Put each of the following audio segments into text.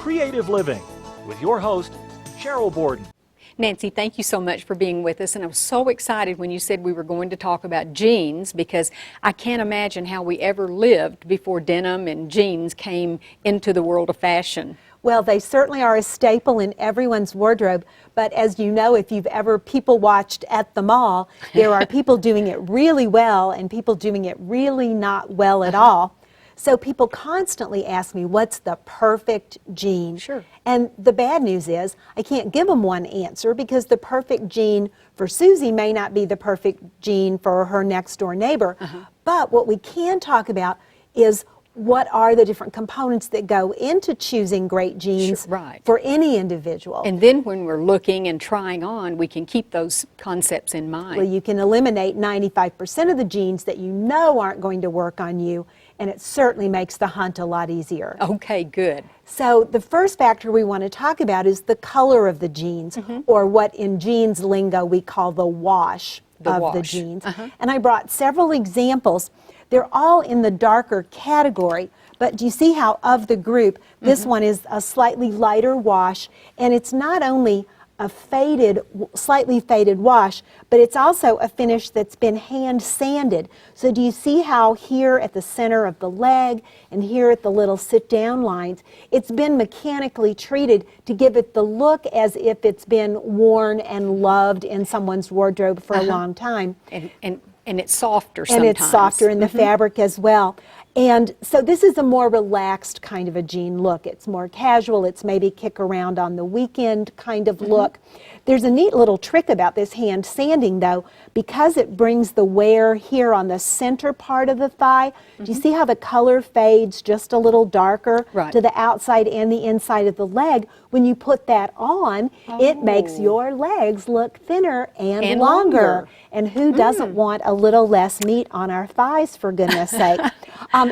Creative Living with your host, Cheryl Borden. Nancy, thank you so much for being with us, and I was so excited when you said we were going to talk about jeans, because I can't imagine how we ever lived before denim and jeans came into the world of fashion. Well, they certainly are a staple in everyone's wardrobe, but as you know, if you've ever people watched at the mall, there are people doing it really well and people doing it really not well at all. So people constantly ask me, what's the perfect jean? Sure. And the bad news is, I can't give them one answer, because the perfect jean for Susie may not be the perfect jean for her next door neighbor. But what we can talk about is what are the different components that go into choosing great jeans for any individual. And then when we're looking and trying on, we can keep those concepts in mind. Well, you can eliminate 95% of the jeans that you know aren't going to work on you, and it certainly makes the hunt a lot easier. Okay, good. So the first factor we want to talk about is the color of the jeans, or what in jeans lingo we call the wash of the jeans. And I brought several examples. They're all in the darker category, but do you see how of the group, this one is a slightly lighter wash, and it's not only a faded, slightly faded wash, but it's also a finish that's been hand sanded. So do you see how here at the center of the leg and here at the little sit down lines, it's been mechanically treated to give it the look as if it's been worn and loved in someone's wardrobe for a long time. And it's softer sometimes. And it's softer in the fabric as well. And so this is a more relaxed kind of a jean look. It's more casual. It's maybe kick around on the weekend kind of look. There's a neat little trick about this hand sanding, though, because it brings the wear here on the center part of the thigh. Do you see how the color fades just a little darker to the outside and the inside of the leg? When you put that on, it makes your legs look thinner and longer. And who doesn't want a little less meat on our thighs, for goodness sake?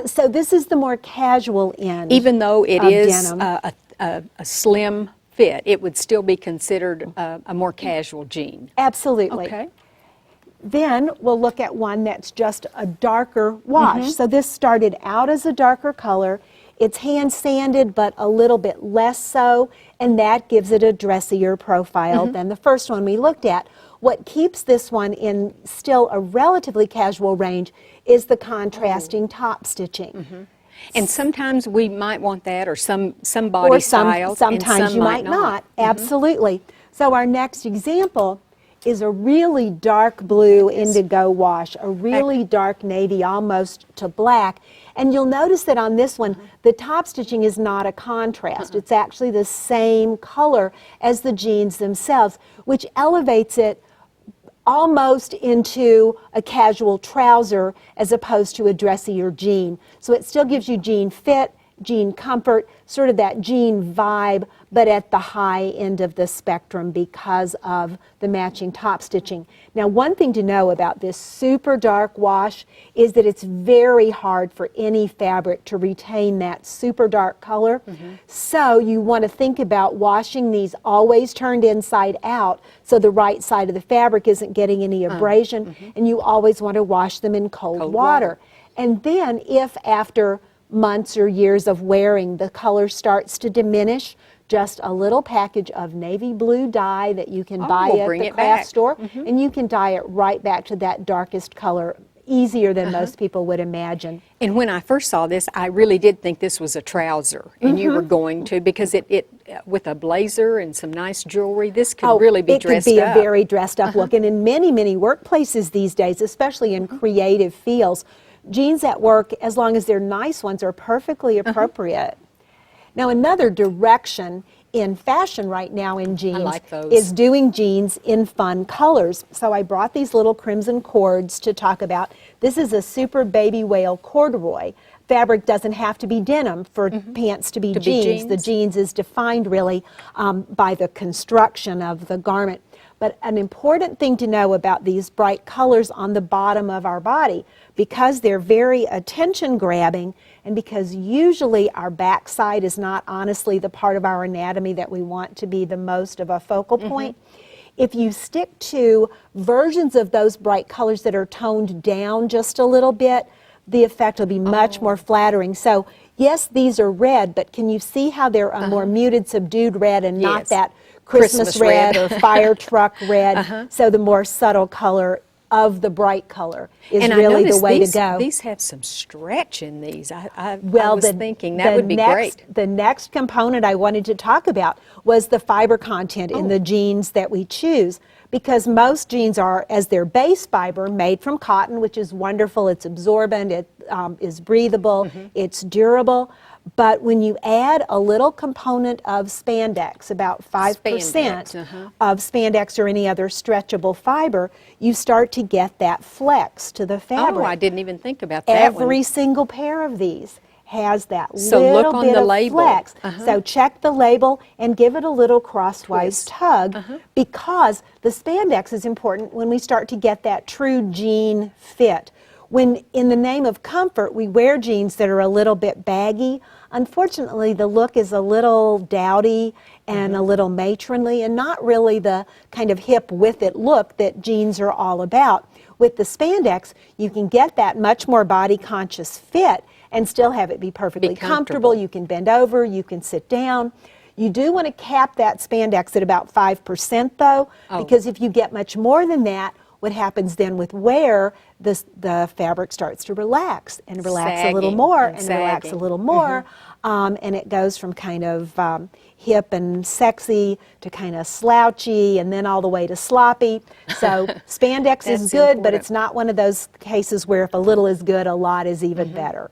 So this is the more casual end. Even though it is denim. a slim fit, it would still be considered a more casual jean. Absolutely. Okay. Then we'll look at one that's just a darker wash. So this started out as a darker color. It's hand sanded, but a little bit less so, and that gives it a dressier profile than the first one we looked at. What keeps this one in still a relatively casual range is the contrasting top stitching. And sometimes we might want that, or some body styles, sometimes and some you might not. Absolutely. So our next example is a really dark blue indigo wash, a really dark navy, almost to black. And you'll notice that on this one, the top stitching is not a contrast. It's actually the same color as the jeans themselves, which elevates it almost into a casual trouser as opposed to a dressier jean. So it still gives you jean fit, jean comfort, sort of that jean vibe, but at the high end of the spectrum because of the matching top stitching. Now, one thing to know about this super dark wash is that it's very hard for any fabric to retain that super dark color. So you want to think about washing these always turned inside out, so the right side of the fabric isn't getting any abrasion, and you always want to wash them in cold water. And then if after months or years of wearing the color starts to diminish, just a little package of navy blue dye that you can buy at the craft store, and you can dye it right back to that darkest color easier than most people would imagine. And when I first saw this, I really did think this was a trouser, and you were going to, because it with a blazer and some nice jewelry, this could really be dressed up. It could be a very dressed up look, and in many, many workplaces these days, especially in creative fields, jeans at work, as long as they're nice ones, are perfectly appropriate. Now, another direction in fashion right now in jeans is doing jeans in fun colors. So I brought these little crimson cords to talk about. This is a super baby whale corduroy. Fabric doesn't have to be denim for pants to be jeans. The jeans is defined really by the construction of the garment. But an important thing to know about these bright colors on the bottom of our body, because they're very attention grabbing, and because usually our backside is not honestly the part of our anatomy that we want to be the most of a focal point, if you stick to versions of those bright colors that are toned down just a little bit, the effect will be much more flattering. So Yes, these are red, but can you see how they're a more muted, subdued red and not Yes. that Christmas Christmas red. red or fire truck red? So the more subtle color of the bright color is And really I the noticed way these, to go. These have some stretch in these. I was thinking that the would be great. The next component I wanted to talk about was the fiber content in the jeans that we choose, because most jeans are, as their base fiber, made from cotton, which is wonderful. It's absorbent, it is breathable, it's durable. But when you add a little component of spandex, about 5% Spandex, of spandex or any other stretchable fiber, you start to get that flex to the fabric. Oh, I didn't even think about that one. Every single pair of these has that So little look on bit the of label. flex. So check the label and give it a little crosswise Twist. tug, because the spandex is important when we start to get that true jean fit. When in the name of comfort we wear jeans that are a little bit baggy, unfortunately the look is a little dowdy and a little matronly and not really the kind of hip with it look that jeans are all about. With the spandex, you can get that much more body conscious fit and still have it be perfectly comfortable. You can bend over, you can sit down. You do want to cap that spandex at about 5% though, because if you get much more than that, what happens then with wear, the fabric starts to relax and relax a little Sagging more and and relax a sagging. little more, and it goes from kind of hip and sexy to kind of slouchy and then all the way to sloppy. So spandex is That's good, but important. it's not one of those cases where if a little is good, a lot is even better.